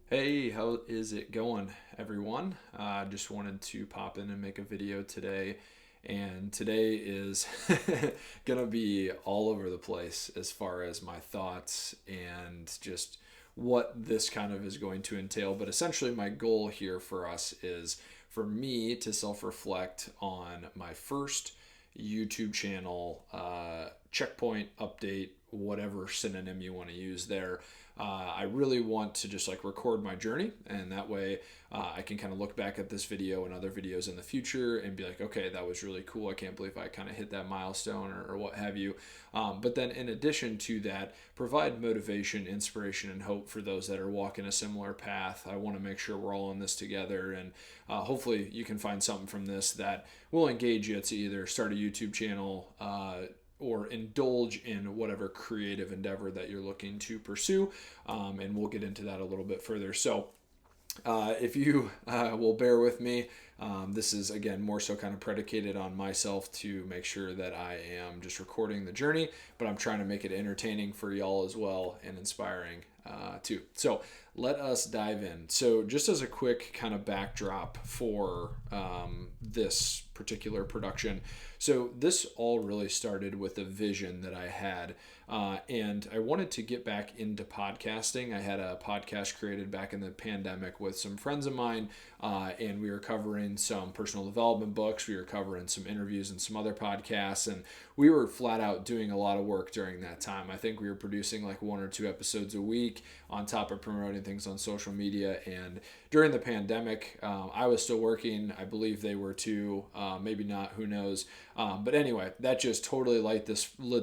Hey, how is it going, everyone? Just wanted to pop in and make a video today. And today is gonna be all over the place as far as my thoughts and just what this kind of is going to entail. But essentially, my goal here for us is for me to self reflect on my first YouTube channel, checkpoint, update, whatever synonym you want to use there. I really want to just like record my journey, and that way I can kind of look back at this video and other videos in the future and be like, okay, that was really cool. I can't believe I kind of hit that milestone or what have you. But then in addition to that, provide motivation, inspiration, and hope for those that are walking a similar path. I want to make sure we're all in this together, and hopefully you can find something from this that will engage you to either start a YouTube channel, or indulge in whatever creative endeavor that you're looking to pursue. And we'll get into that a little bit further. So if you will bear with me, this is again more so kind of predicated on myself to make sure that I am just recording the journey, but I'm trying to make it entertaining for y'all as well and inspiring too. So let us dive in. So just as a quick kind of backdrop for this particular production. So this all really started with a vision that I had, and I wanted to get back into podcasting. I had a podcast created back in the pandemic with some friends of mine, and we were covering some personal development books. We were covering some interviews and some other podcasts, and we were flat out doing a lot of work during that time. I think we were producing like 1 or 2 episodes a week on top of promoting things on social media. And during the pandemic, I was still working. I believe they were too. Maybe not. Who knows? But anyway, that just totally lit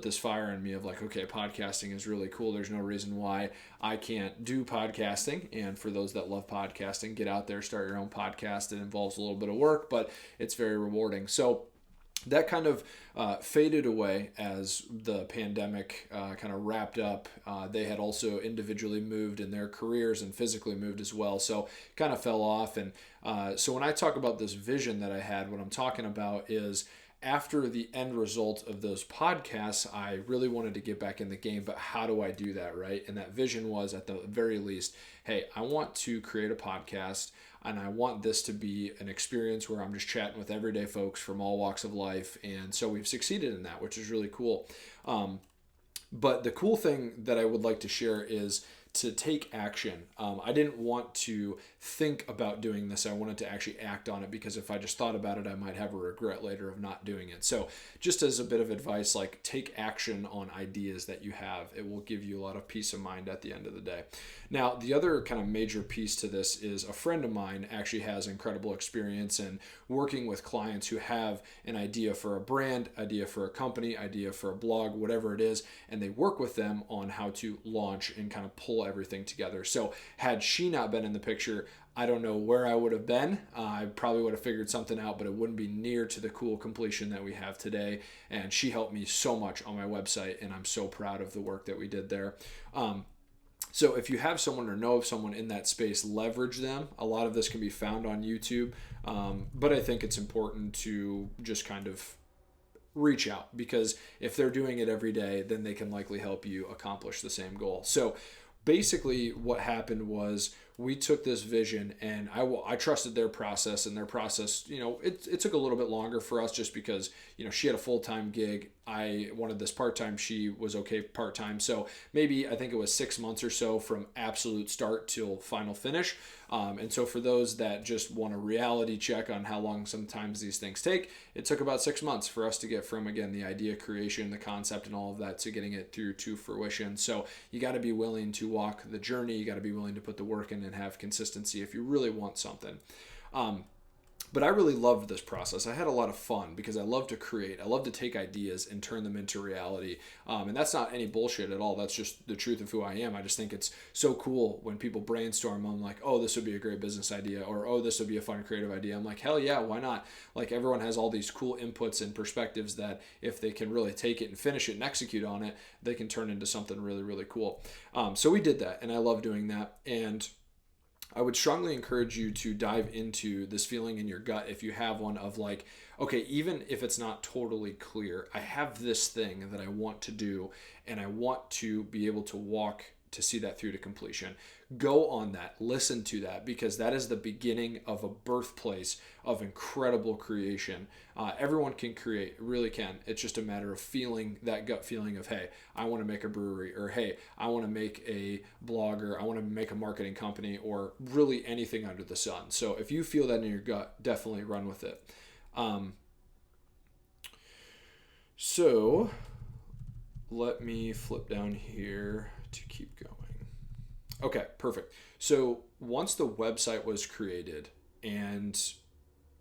this fire in me of like, okay, podcasting is really cool. There's no reason why I can't do podcasting. And for those that love podcasting, get out there, start your own podcast. It involves a little bit of work, but it's very rewarding. So that kind of faded away as the pandemic kind of wrapped up. They had also individually moved in their careers and physically moved as well. So kind of fell off. And so when I talk about this vision that I had, what I'm talking about is after the end result of those podcasts, I really wanted to get back in the game, but how do I do that, right? And that vision was at the very least, hey, I want to create a podcast, and I want this to be an experience where I'm just chatting with everyday folks from all walks of life. And so we've succeeded in that, which is really cool. But the cool thing that I would like to share is to take action. I didn't want to think about doing this. I wanted to actually act on it, because if I just thought about it, I might have a regret later of not doing it. So just as a bit of advice, like take action on ideas that you have. It will give you a lot of peace of mind at the end of the day. Now, the other kind of major piece to this is a friend of mine actually has incredible experience in working with clients who have an idea for a brand, idea for a company, idea for a blog, whatever it is, and they work with them on how to launch and kind of pull everything together. So had she not been in the picture, I don't know where I would have been. I probably would have figured something out, but it wouldn't be near to the cool completion that we have today. And she helped me so much on my website, and I'm so proud of the work that we did there. So if you have someone or know of someone in that space, leverage them. A lot of this can be found on YouTube, but I think it's important to just kind of reach out, because if they're doing it every day, then they can likely help you accomplish the same goal. So basically what happened was we took this vision, and I trusted their process, and their process, it took a little bit longer for us just because, she had a full-time gig. I wanted this part-time. She was okay part-time. So maybe I think it was 6 months or so from absolute start till final finish. And so for those that just want a reality check on how long sometimes these things take, it took about 6 months for us to get from, again, the idea creation, the concept and all of that to getting it through to fruition. So you got to be willing to walk the journey. You got to be willing to put the work in and have consistency if you really want something. But I really loved this process. I had a lot of fun because I love to create. I love to take ideas and turn them into reality. And that's not any bullshit at all. That's just the truth of who I am. I just think it's so cool when people brainstorm. I'm like, oh, this would be a great business idea, or oh, this would be a fun creative idea. I'm like, hell yeah, why not? Like, everyone has all these cool inputs and perspectives that if they can really take it and finish it and execute on it, they can turn into something really, really cool. So we did that, and I love doing that. And I would strongly encourage you to dive into this feeling in your gut if you have one of like, okay, even if it's not totally clear, I have this thing that I want to do, and I want to be able to walk to see that through to completion. Go on that, listen to that, because that is the beginning of a birthplace of incredible creation. Everyone can create, really can. It's just a matter of feeling that gut feeling of, hey, I want to make a brewery, or hey, I want to make a blog, or I want to make a marketing company, or really anything under the sun. So if you feel that in your gut, definitely run with it. So let me flip down here to keep going. Okay, perfect. So once the website was created and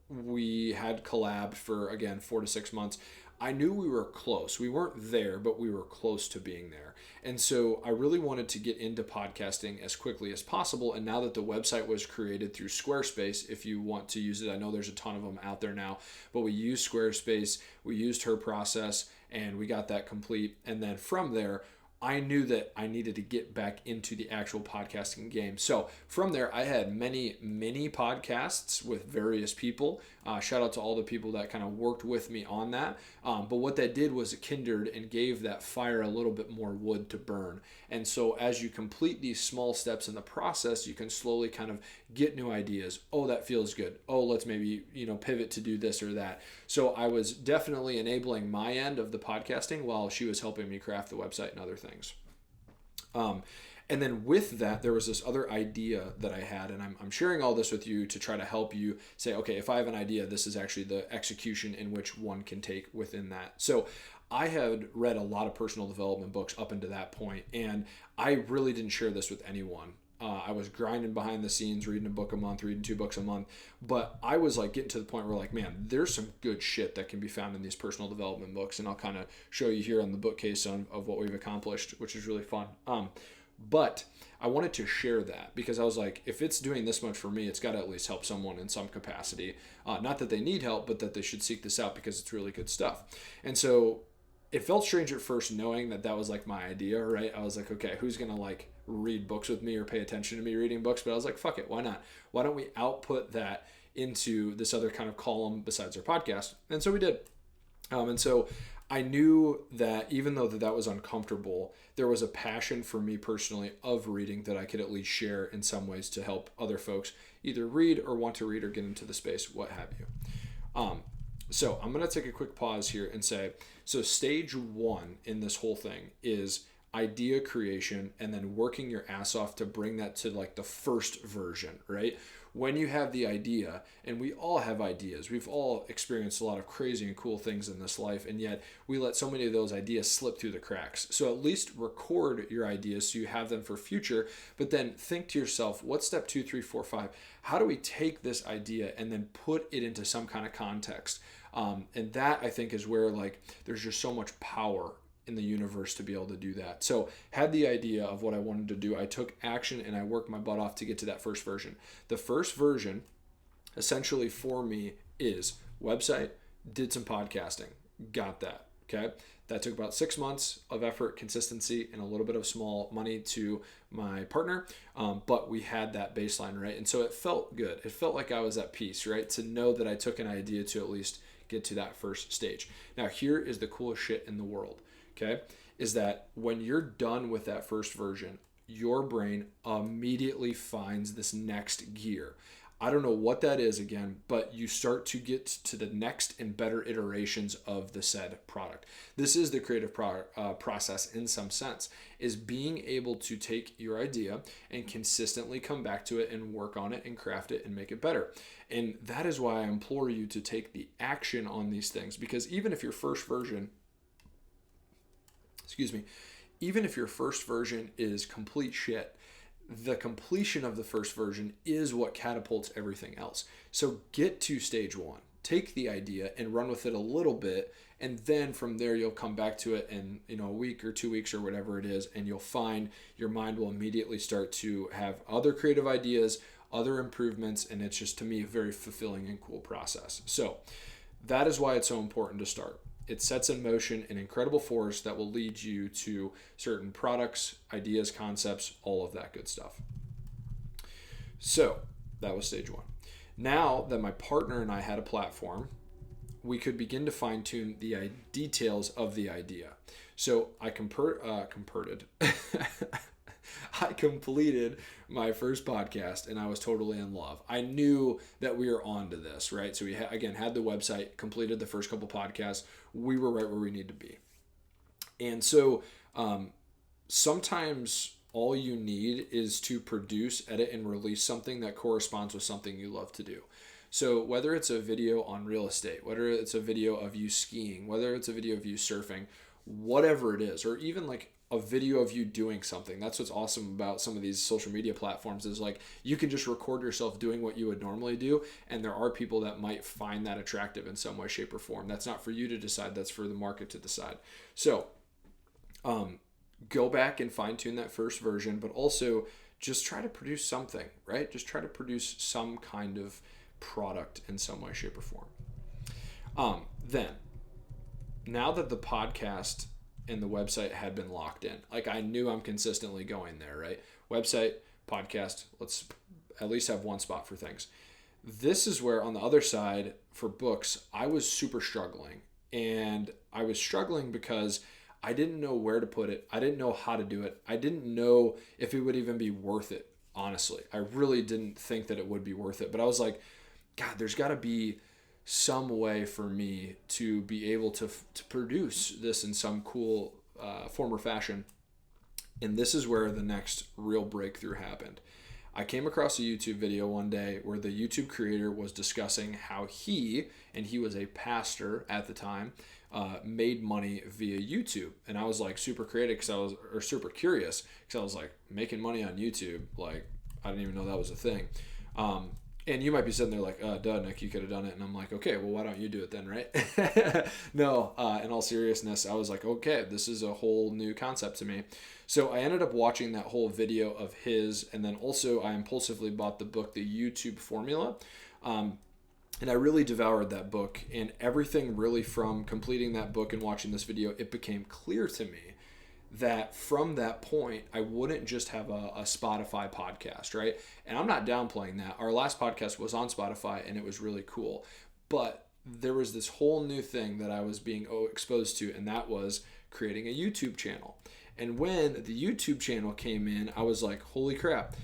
we had collabed for, again, 4 to 6 months, I knew we were close. We weren't there, but we were close to being there. And so I really wanted to get into podcasting as quickly as possible. And now that the website was created through Squarespace, if you want to use it, I know there's a ton of them out there now, but we used Squarespace, we used her process, and we got that complete. And then from there, I knew that I needed to get back into the actual podcasting game. So from there, I had many mini podcasts with various people. Shout out to all the people that kind of worked with me on that. But what that did was it kindled and gave that fire a little bit more wood to burn. And so as you complete these small steps in the process, you can slowly kind of get new ideas. Oh, that feels good. Oh, let's maybe, pivot to do this or that. So I was definitely enabling my end of the podcasting while she was helping me craft the website and other things. And then with that, there was this other idea that I had, and I'm sharing all this with you to try to help you say, okay, if I have an idea, this is actually the execution in which one can take within that. So I had read a lot of personal development books up until that point, and I really didn't share this with anyone. I was grinding behind the scenes, reading a book a month, reading 2 books a month. But I was like getting to the point where man, there's some good shit that can be found in these personal development books. And I'll kind of show you here on the bookcase of what we've accomplished, which is really fun. But I wanted to share that because I was like, if it's doing this much for me, it's got to at least help someone in some capacity. Not that they need help, but that they should seek this out because it's really good stuff. And so it felt strange at first knowing that was like my idea, right? I was like, okay, who's going to read books with me or pay attention to me reading books? But I was like, fuck it, why not? Why don't we output that into this other kind of column besides our podcast? And so we did. And so I knew that even though that was uncomfortable, there was a passion for me personally of reading that I could at least share in some ways to help other folks either read or want to read or get into the space, what have you. So I'm going to take a quick pause here and say, so stage 1 in this whole thing is idea creation and then working your ass off to bring that to the first version, right? When you have the idea, and we all have ideas, we've all experienced a lot of crazy and cool things in this life, and yet we let so many of those ideas slip through the cracks. So at least record your ideas so you have them for future, but then think to yourself, what's step 2, 3, 4, 5? How do we take this idea and then put it into some kind of context? And that I think is where there's just so much power in the universe to be able to do that. So had the idea of what I wanted to do. I took action and I worked my butt off to get to that first version. The first version essentially for me is website, did some podcasting, got that. Okay. That took about 6 months of effort, consistency, and a little bit of small money to my partner. But we had that baseline, right? And so it felt good. It felt like I was at peace, right? To know that I took an idea to at least get to that first stage. Now, here is the coolest shit in the world. Okay, is that when you're done with that first version, your brain immediately finds this next gear. I don't know what that is again, but you start to get to the next and better iterations of the said product. This is the creative process in some sense, is being able to take your idea and consistently come back to it and work on it and craft it and make it better. And that is why I implore you to take the action on these things, because even if your first version even if your first version is complete shit, the completion of the first version is what catapults everything else. So get to stage 1, take the idea and run with it a little bit. And then from there, you'll come back to it in a week or 2 weeks or whatever it is. And you'll find your mind will immediately start to have other creative ideas, other improvements. And it's just, to me, a very fulfilling and cool process. So that is why it's so important to start. It sets in motion an incredible force that will lead you to certain products, ideas, concepts, all of that good stuff. So that was stage 1. Now that my partner and I had a platform, we could begin to fine tune the details of the idea. So I converted I completed my first podcast and I was totally in love. I knew that we were on to this, right? So we again had the website, completed the first couple podcasts. We were right where we need to be. And so sometimes all you need is to produce, edit, and release something that corresponds with something you love to do. So whether it's a video on real estate, whether it's a video of you skiing, whether it's a video of you surfing, whatever it is, or even like a video of you doing something. That's what's awesome about some of these social media platforms is like you can just record yourself doing what you would normally do, and there are people that might find that attractive in some way, shape, or form. That's not for you to decide, that's for the market to decide. So go back and fine tune that first version, but also just try to produce something, right? Just try to produce some kind of product in some way, shape, or form. Then, now that the podcast and the website had been locked in, like I knew I'm consistently going there, right? Website, podcast, let's at least have one spot for things. This is where on the other side for books, I was super struggling. And I was struggling because I didn't know where to put it. I didn't know how to do it. I didn't know if it would even be worth it, honestly. I really didn't think that it would be worth it. But I was like, God, there's got to be some way for me to be able to produce this in some cool form or fashion. And this is where the next real breakthrough happened. I came across a YouTube video one day where the YouTube creator was discussing how he was a pastor at the time, made money via YouTube. And I was like super creative super curious because I was like, making money on YouTube, like I didn't even know that was a thing. And you might be sitting there like, duh, Nick, you could have done it. And I'm like, okay, well, why don't you do it then, right? No, in all seriousness, I was like, okay, this is a whole new concept to me. So I ended up watching that whole video of his, and then also I impulsively bought the book, The YouTube Formula. And I really devoured that book, and everything really from completing that book and watching this video, it became clear to me that from that point, I wouldn't just have a Spotify podcast, right? And I'm not downplaying that. Our last podcast was on Spotify and it was really cool. But there was this whole new thing that I was being exposed to, and that was creating a YouTube channel. And when the YouTube channel came in, I was like, holy crap.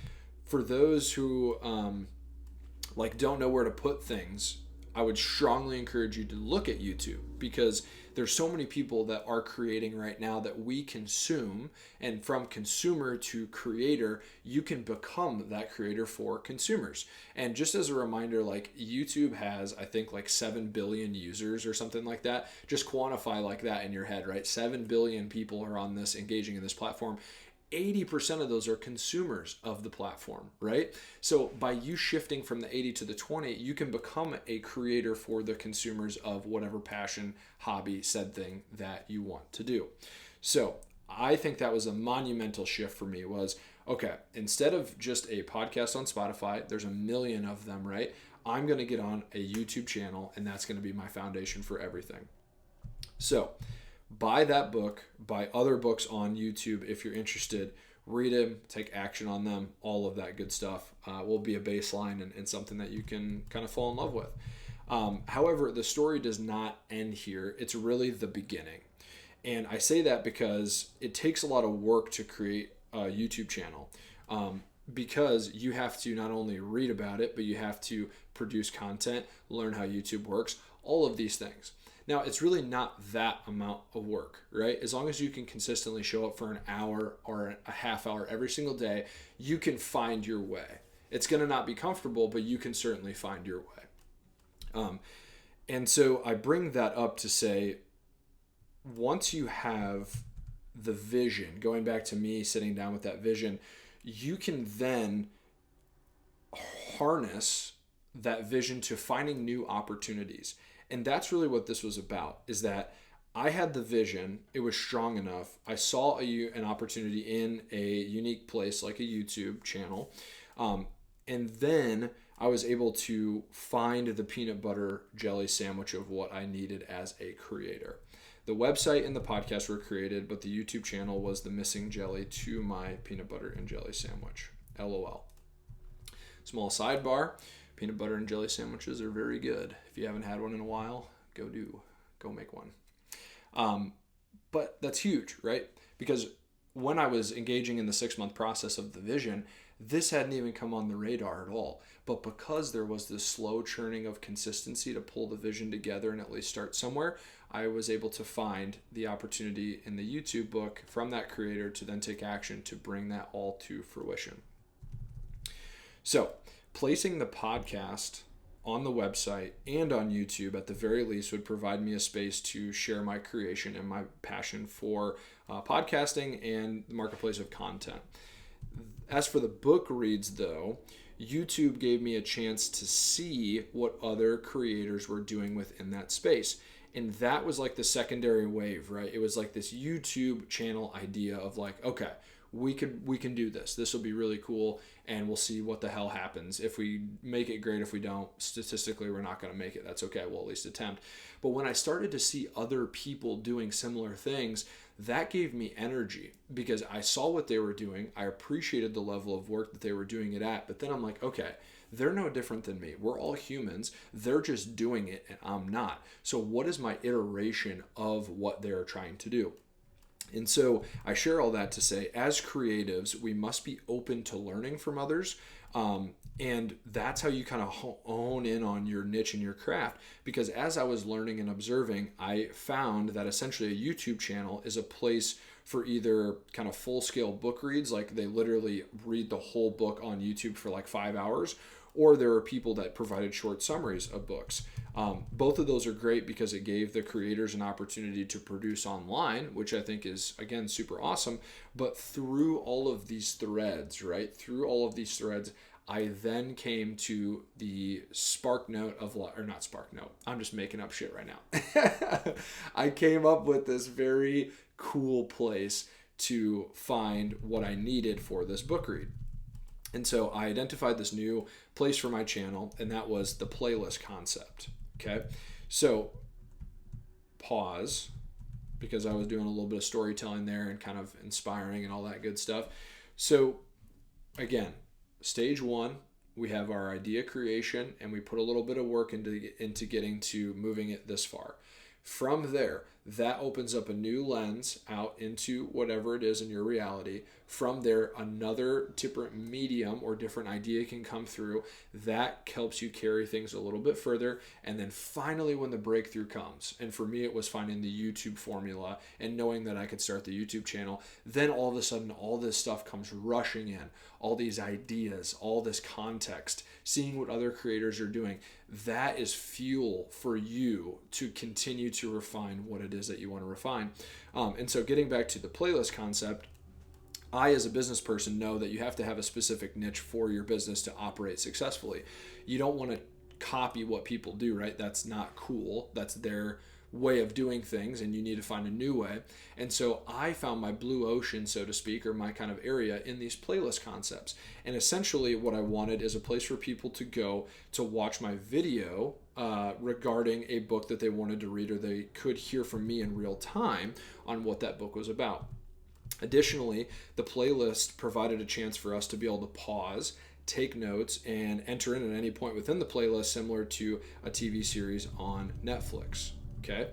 For those who don't know where to put things, I would strongly encourage you to look at YouTube, because there's so many people that are creating right now that we consume, and from consumer to creator, you can become that creator for consumers. And just as a reminder, like YouTube has, I think like 7 billion users or something like that. Just quantify like that in your head, right? 7 billion people are on this, engaging in this platform. 80% of those are consumers of the platform, right? So by you shifting from the 80 to the 20, you can become a creator for the consumers of whatever passion, hobby, said thing that you want to do. So I think that was a monumental shift for me. Was, okay, instead of just a podcast on Spotify, there's a million of them, right? I'm going to get on a YouTube channel, and that's going to be my foundation for everything. So buy that book, buy other books on YouTube if you're interested, read them, take action on them, all of that good stuff will be a baseline and something that you can kind of fall in love with. However, the story does not end here. It's really the beginning. And I say that because it takes a lot of work to create a YouTube channel, because you have to not only read about it, but you have to produce content, learn how YouTube works, all of these things. Now, it's really not that amount of work, right? As long as you can consistently show up for an hour or a half hour every single day, you can find your way. It's going to not be comfortable, but you can certainly find your way. And so I bring that up to say, once you have the vision, going back to me sitting down with that vision, you can then harness that vision to finding new opportunities. And that's really what this was about, is that I had the vision, it was strong enough, I saw an opportunity in a unique place like a YouTube channel, and then I was able to find the peanut butter jelly sandwich of what I needed as a creator. The website and the podcast were created, but the YouTube channel was the missing jelly to my peanut butter and jelly sandwich. LOL. Small sidebar. Peanut butter and jelly sandwiches are very good. If you haven't had one in a while, go make one. But that's huge, right? Because when I was engaging in the 6-month process of the vision, this hadn't even come on the radar at all. But because there was this slow churning of consistency to pull the vision together and at least start somewhere, I was able to find the opportunity in the YouTube book from that creator to then take action to bring that all to fruition. So, placing the podcast on the website and on YouTube at the very least would provide me a space to share my creation and my passion for podcasting and the marketplace of content. As for the book reads, though, YouTube gave me a chance to see what other creators were doing within that space. And that was like the secondary wave, right? It was like this YouTube channel idea of like, okay, we can do this. This will be really cool, and we'll see what the hell happens. If we make it, great. If we don't, statistically, we're not going to make it. That's okay. We'll at least attempt. But when I started to see other people doing similar things, that gave me energy because I saw what they were doing. I appreciated the level of work that they were doing it at. But then I'm like, okay, they're no different than me. We're all humans. They're just doing it, and I'm not. So what is my iteration of what they're trying to do? And so I share all that to say, as creatives, we must be open to learning from others. And that's how you kind of hone in on your niche and your craft. Because as I was learning and observing, I found that essentially a YouTube channel is a place for either kind of full-scale book reads, like they literally read the whole book on YouTube for like 5 hours, or there are people that provided short summaries of books. Both of those are great because it gave the creators an opportunity to produce online, which I think is, again, super awesome. But through all of these threads, right? Through all of these threads, I then came to the spark note of, or not spark note, I'm just making up shit right now. I came up with this very cool place to find what I needed for this book read. And so I identified this new place for my channel, and that was the playlist concept. Okay, so pause, because I was doing a little bit of storytelling there and kind of inspiring and all that good stuff. So again, stage one, we have our idea creation, and we put a little bit of work into getting to moving it this far. From there, that opens up a new lens out into whatever it is in your reality. From there, another different medium or different idea can come through. That helps you carry things a little bit further. And then finally, when the breakthrough comes, and for me, it was finding the YouTube formula and knowing that I could start the YouTube channel, then all of a sudden, all this stuff comes rushing in. All these ideas, all this context, seeing what other creators are doing. That is fuel for you to continue to refine what it is that you want to refine. And so getting back to the playlist concept, I, as a business person, know that you have to have a specific niche for your business to operate successfully. You don't want to copy what people do, right? That's not cool. That's their way of doing things, and you need to find a new way. And so I found my blue ocean, so to speak, or my kind of area in these playlist concepts. And essentially what I wanted is a place for people to go to watch my video regarding a book that they wanted to read, or they could hear from me in real time on what that book was about. Additionally, the playlist provided a chance for us to be able to pause, take notes, and enter in at any point within the playlist, similar to a TV series on Netflix. Okay.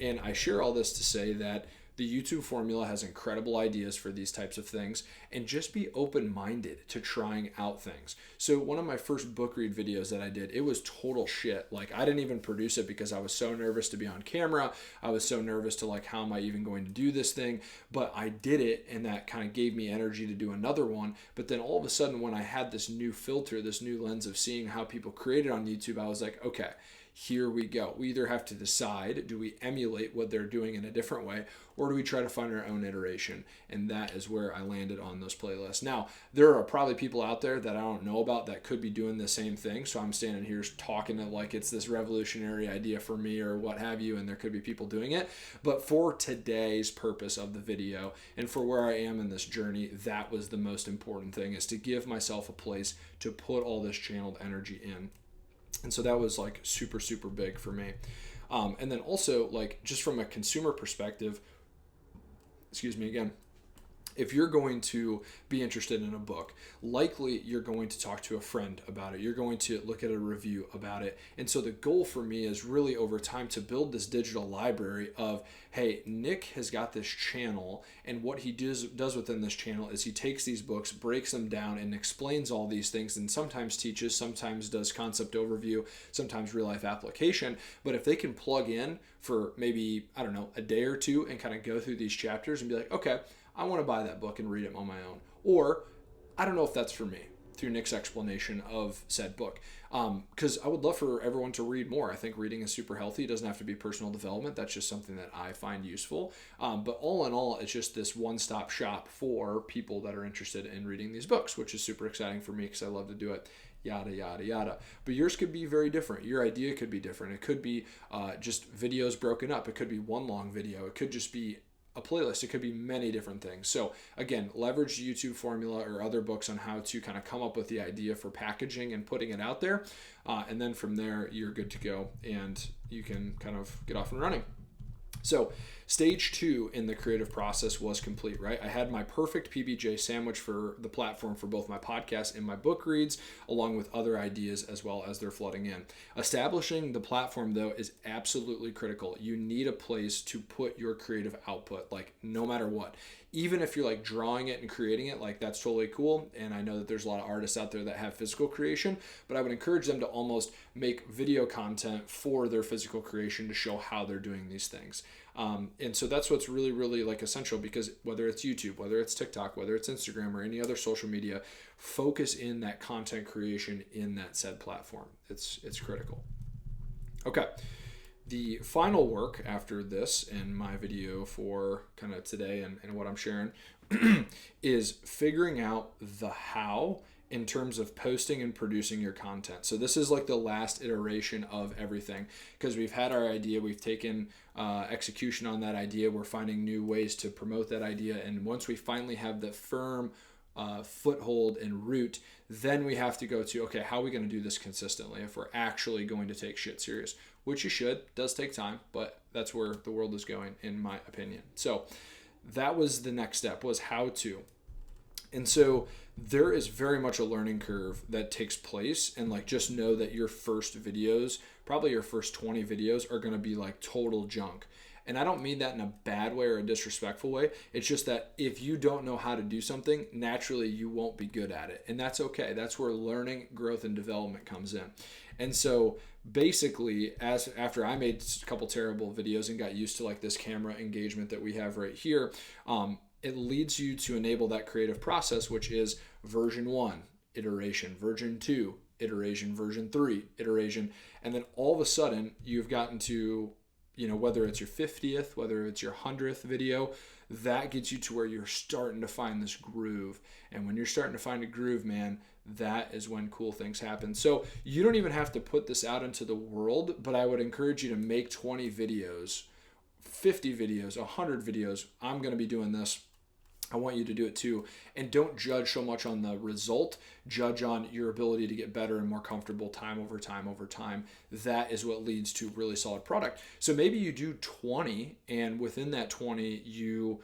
And I share all this to say that the YouTube formula has incredible ideas for these types of things, and just be open-minded to trying out things. So one of my first book read videos that I did, it was total shit. Like, I didn't even produce it because I was so nervous to be on camera. I was so nervous to like, how am I even going to do this thing? But I did it, and that kind of gave me energy to do another one. But then all of a sudden, when I had this new filter, this new lens of seeing how people created on YouTube, I was like, okay, here we go. We either have to decide, do we emulate what they're doing in a different way, or do we try to find our own iteration? And that is where I landed on those playlists. Now, there are probably people out there that I don't know about that could be doing the same thing. So I'm standing here talking to like it's this revolutionary idea for me or what have you, and there could be people doing it. But for today's purpose of the video and for where I am in this journey, that was the most important thing, is to give myself a place to put all this channeled energy in. And so that was like super, super big for me. And then also, like, just from a consumer perspective, excuse me again, if you're going to be interested in a book, likely you're going to talk to a friend about it. You're going to look at a review about it. And so the goal for me is really over time to build this digital library of, hey, Nick has got this channel, and what he does within this channel is he takes these books, breaks them down, and explains all these things, and sometimes teaches, sometimes does concept overview, sometimes real life application. But if they can plug in for maybe, I don't know, a day or two and kind of go through these chapters and be like, okay, I want to buy that book and read it on my own. Or I don't know if that's for me, through Nick's explanation of said book. Because I would love for everyone to read more. I think reading is super healthy. It doesn't have to be personal development. That's just something that I find useful. But all in all, it's just this one-stop shop for people that are interested in reading these books, which is super exciting for me because I love to do it. Yada, yada, yada. But yours could be very different. Your idea could be different. It could be just videos broken up. It could be one long video. It could just be a playlist. It could be many different things. So again, leverage the YouTube formula or other books on how to kind of come up with the idea for packaging and putting it out there. And then from there, you're good to go and you can kind of get off and running. So stage 2 in the creative process was complete, right? I had my perfect PBJ sandwich for the platform for both my podcast and my book reads, along with other ideas as well as they're flooding in. Establishing the platform, though, is absolutely critical. You need a place to put your creative output, like no matter what. Even if you're like drawing it and creating it, like that's totally cool. And I know that there's a lot of artists out there that have physical creation, but I would encourage them to almost make video content for their physical creation to show how they're doing these things. And so that's what's really, really like essential, because whether it's YouTube, whether it's TikTok, whether it's Instagram or any other social media, focus in that content creation in that said platform. It's critical. Okay. The final work after this in my video for kind of today and what I'm sharing is figuring out the how in terms of posting and producing your content. So this is like the last iteration of everything, because we've had our idea, we've taken execution on that idea, we're finding new ways to promote that idea, and once we finally have the firm foothold and root, then we have to go to, okay, how are we going to do this consistently if we're actually going to take shit serious, which you should. It does take time, but that's where the world is going, in my opinion. So that was the next step, was how to. And so there is very much a learning curve that takes place, and like just know that your first videos, probably your first 20 videos, are going to be like total junk. And I don't mean that in a bad way or a disrespectful way. It's just that if you don't know how to do something, naturally you won't be good at it. And that's okay. That's where learning, growth, and development comes in. And so basically, after I made a couple terrible videos and got used to like this camera engagement that we have right here, it leads you to enable that creative process, which is version 1, iteration, version 2, iteration, version 3, iteration. And then all of a sudden you've gotten to, whether it's your 50th, whether it's your 100th video, that gets you to where you're starting to find this groove. And when you're starting to find a groove, man, that is when cool things happen. So you don't even have to put this out into the world, but I would encourage you to make 20 videos, 50 videos, 100 videos. I'm going to be doing this. I want you to do it too. And don't judge so much on the result. Judge on your ability to get better and more comfortable time over time over time. That is what leads to really solid product. So maybe you do 20, and within that 20, you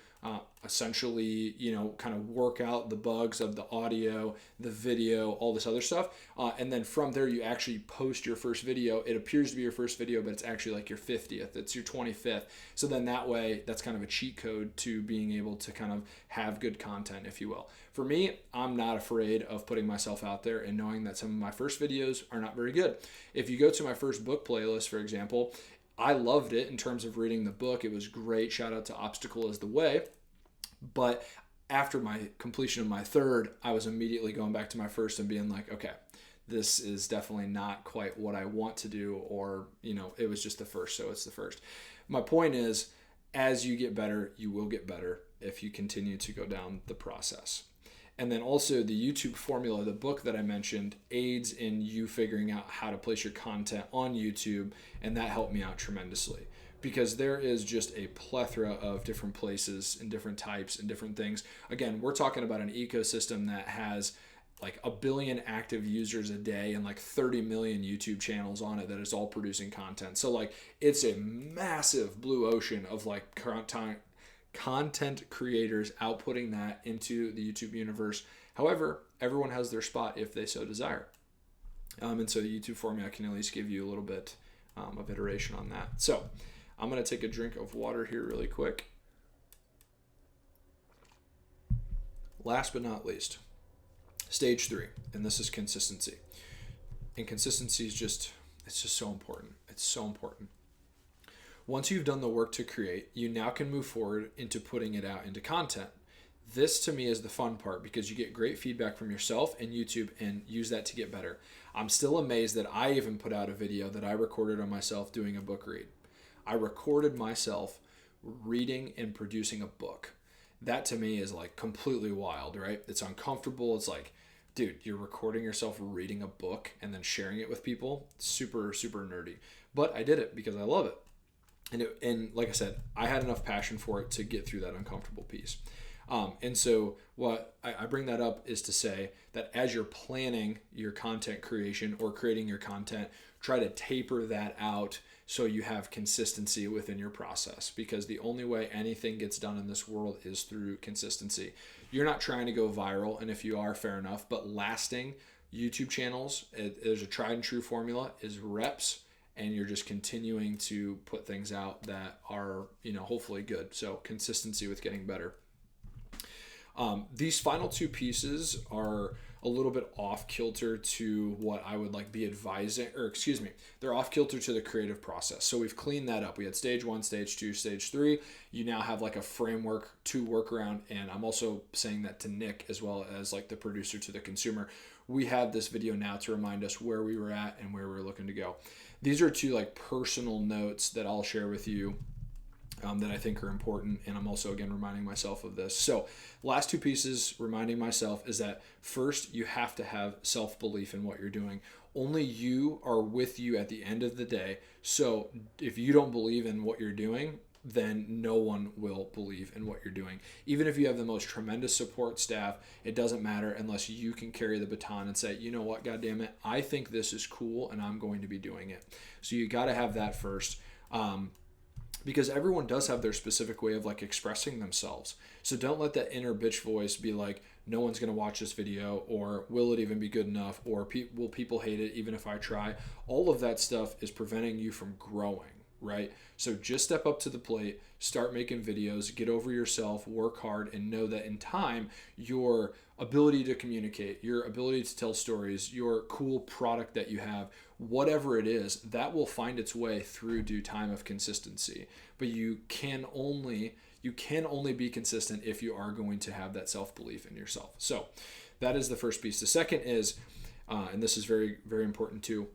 essentially, kind of work out the bugs of the audio, the video, all this other stuff. And then from there, you actually post your first video. It appears to be your first video, but it's actually like your 50th. It's your 25th. So then that way, that's kind of a cheat code to being able to kind of have good content, if you will. For me, I'm not afraid of putting myself out there and knowing that some of my first videos are not very good. If you go to my first book playlist, for example, I loved it in terms of reading the book. It was great. Shout out to Obstacle is the Way. But after my completion of my third, I was immediately going back to my first and being like, okay, this is definitely not quite what I want to do, or, it was just the first, so it's the first. My point is, as you get better, you will get better if you continue to go down the process. And then also the YouTube formula, the book that I mentioned, aids in you figuring out how to place your content on YouTube, and that helped me out tremendously. Because there is just a plethora of different places and different types and different things. Again, we're talking about an ecosystem that has like 1 billion active users a day and like 30 million YouTube channels on it that is all producing content. So like it's a massive blue ocean of like content creators outputting that into the YouTube universe. However, everyone has their spot if they so desire. And so the YouTube format can at least give you a little bit of iteration on that. So I'm going to take a drink of water here really quick. Last but not least, stage 3, and this is consistency. And consistency is just so important. It's so important. Once you've done the work to create, you now can move forward into putting it out into content. This to me is the fun part because you get great feedback from yourself and YouTube and use that to get better. I'm still amazed that I even put out a video that I recorded on myself doing a book read. I recorded myself reading and producing a book. That to me is like completely wild, right? It's uncomfortable. It's like, dude, you're recording yourself reading a book and then sharing it with people. Super, super nerdy. But I did it because I love it. And like I said, I had enough passion for it to get through that uncomfortable piece. And so what I bring that up is to say that as you're planning your content creation or creating your content, try to taper that out so you have consistency within your process, because the only way anything gets done in this world is through consistency. You're not trying to go viral, and if you are, fair enough, but lasting YouTube channels, there's a tried and true formula, is reps, and you're just continuing to put things out that are, hopefully good. So consistency with getting better. These final two pieces are a little bit off kilter to what I would be advising, they're off kilter to the creative process. So we've cleaned that up. We had stage 1, stage 2, stage 3. You now have a framework to work around. And I'm also saying that to Nick as well as the producer to the consumer. We have this video now to remind us where we were at and where we were looking to go. These are two personal notes that I'll share with you that I think are important. And I'm also, again, reminding myself of this. So last two pieces, reminding myself, is that first, you have to have self-belief in what you're doing. Only you are with you at the end of the day. So if you don't believe in what you're doing, then no one will believe in what you're doing. Even if you have the most tremendous support staff, it doesn't matter unless you can carry the baton and say, you know what, God damn it, I think this is cool and I'm going to be doing it. So you got to have that first. Because everyone does have their specific way of expressing themselves. So don't let that inner bitch voice be like, no one's going to watch this video, or will it even be good enough, or will people hate it even if I try? All of that stuff is preventing you from growing, right? So just step up to the plate, start making videos, get over yourself, work hard, and know that in time, your ability to communicate, your ability to tell stories, your cool product that you have, whatever it is, that will find its way through due time of consistency. But you can only be consistent if you are going to have that self-belief in yourself. So that is the first piece. The second is, and this is very, very important too,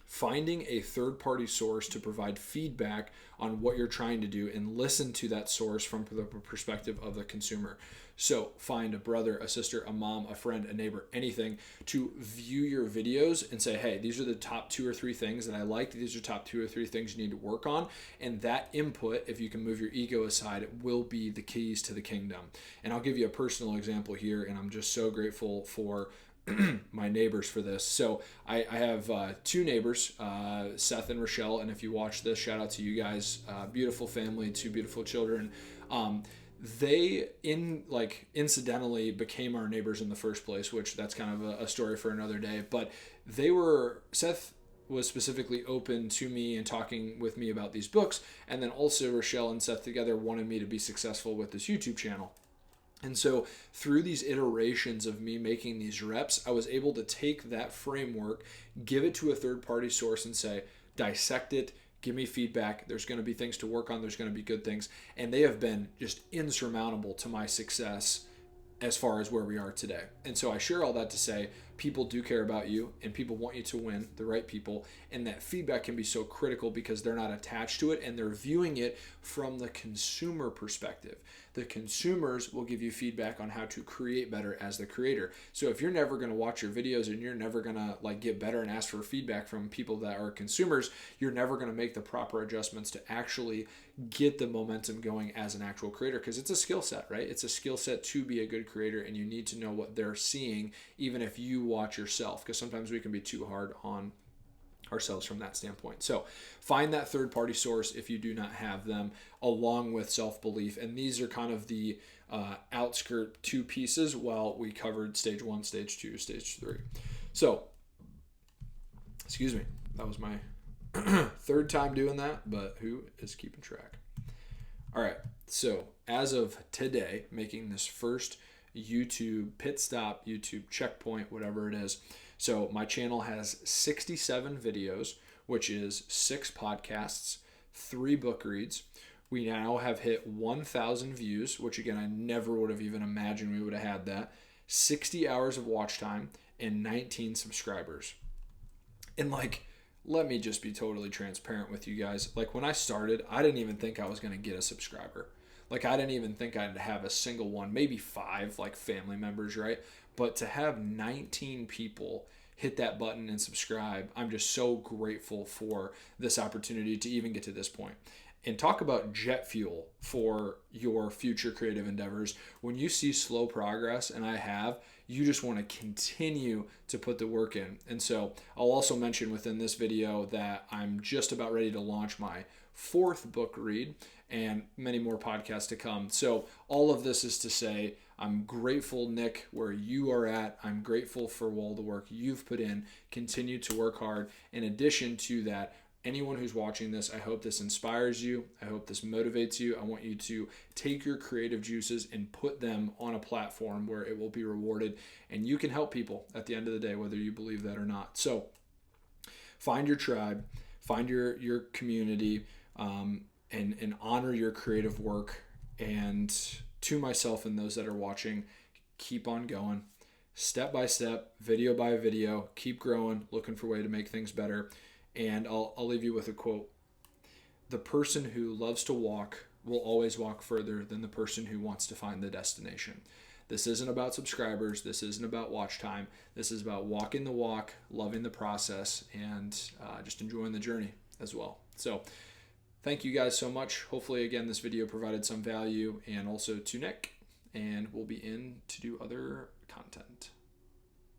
finding a third-party source to provide feedback on what you're trying to do and listen to that source from the perspective of the consumer. So find a brother, a sister, a mom, a friend, a neighbor, anything to view your videos and say, hey, these are the top 2 or 3 things that I liked. These are top 2 or 3 things you need to work on. And that input, if you can move your ego aside, will be the keys to the kingdom. And I'll give you a personal example here, and I'm just so grateful for my neighbors for this. So I have 2 neighbors, Seth and Rochelle, and if you watch this, shout out to you guys. Beautiful family, 2 beautiful children. They incidentally became our neighbors in the first place, which that's kind of a story for another day. But Seth was specifically open to me and talking with me about these books, and then also Rochelle and Seth together wanted me to be successful with this YouTube channel. And so through these iterations of me making these reps, I was able to take that framework, give it to a third-party source and say, dissect it, give me feedback. There's going to be things to work on. There's going to be good things. And they have been just insurmountable to my success as far as where we are today. And so I share all that to say, people do care about you and people want you to win, the right people. And that feedback can be so critical because they're not attached to it and they're viewing it from the consumer perspective. The consumers will give you feedback on how to create better as the creator. So if you're never going to watch your videos and you're never going to get better and ask for feedback from people that are consumers, you're never going to make the proper adjustments to actually get the momentum going as an actual creator, because it's a skill set, right? It's a skill set to be a good creator, and you need to know what they're seeing even if you watch yourself, because sometimes we can be too hard on ourselves from that standpoint. So find that third party source if you do not have them, along with self-belief. And these are kind of the outskirt two pieces while we covered stage 1, stage 2, stage 3. So, excuse me, that was my third time doing that, but who is keeping track? All right, so as of today, making this first YouTube pit stop, YouTube checkpoint, whatever it is. So my channel has 67 videos, which is 6 podcasts, 3 book reads. We now have hit 1,000 views, which again, I never would have even imagined we would have had that. 60 hours of watch time and 19 subscribers. And like, let me just be totally transparent with you guys. Like when I started, I didn't even think I was going to get a subscriber. Like I didn't even think I'd have a single one, maybe 5 like family members, right? But to have 19 people hit that button and subscribe, I'm just so grateful for this opportunity to even get to this point. And talk about jet fuel for your future creative endeavors. When you see slow progress, and I have, you just want to continue to put the work in. And so I'll also mention within this video that I'm just about ready to launch my 4th book read and many more podcasts to come. So all of this is to say, I'm grateful, Nick, where you are at. I'm grateful for all the work you've put in. Continue to work hard. In addition to that, anyone who's watching this, I hope this inspires you. I hope this motivates you. I want you to take your creative juices and put them on a platform where it will be rewarded and you can help people at the end of the day, whether you believe that or not. So find your tribe, find your community, and honor your creative work. And to myself and those that are watching, keep on going. Step by step, video by video, keep growing, looking for a way to make things better. And I'll leave you with a quote. The person who loves to walk will always walk further than the person who wants to find the destination. This isn't about subscribers. This isn't about watch time. This is about walking the walk, loving the process, and just enjoying the journey as well. So thank you guys so much. Hopefully, again, this video provided some value, and also to Nick, and we'll be in to do other content.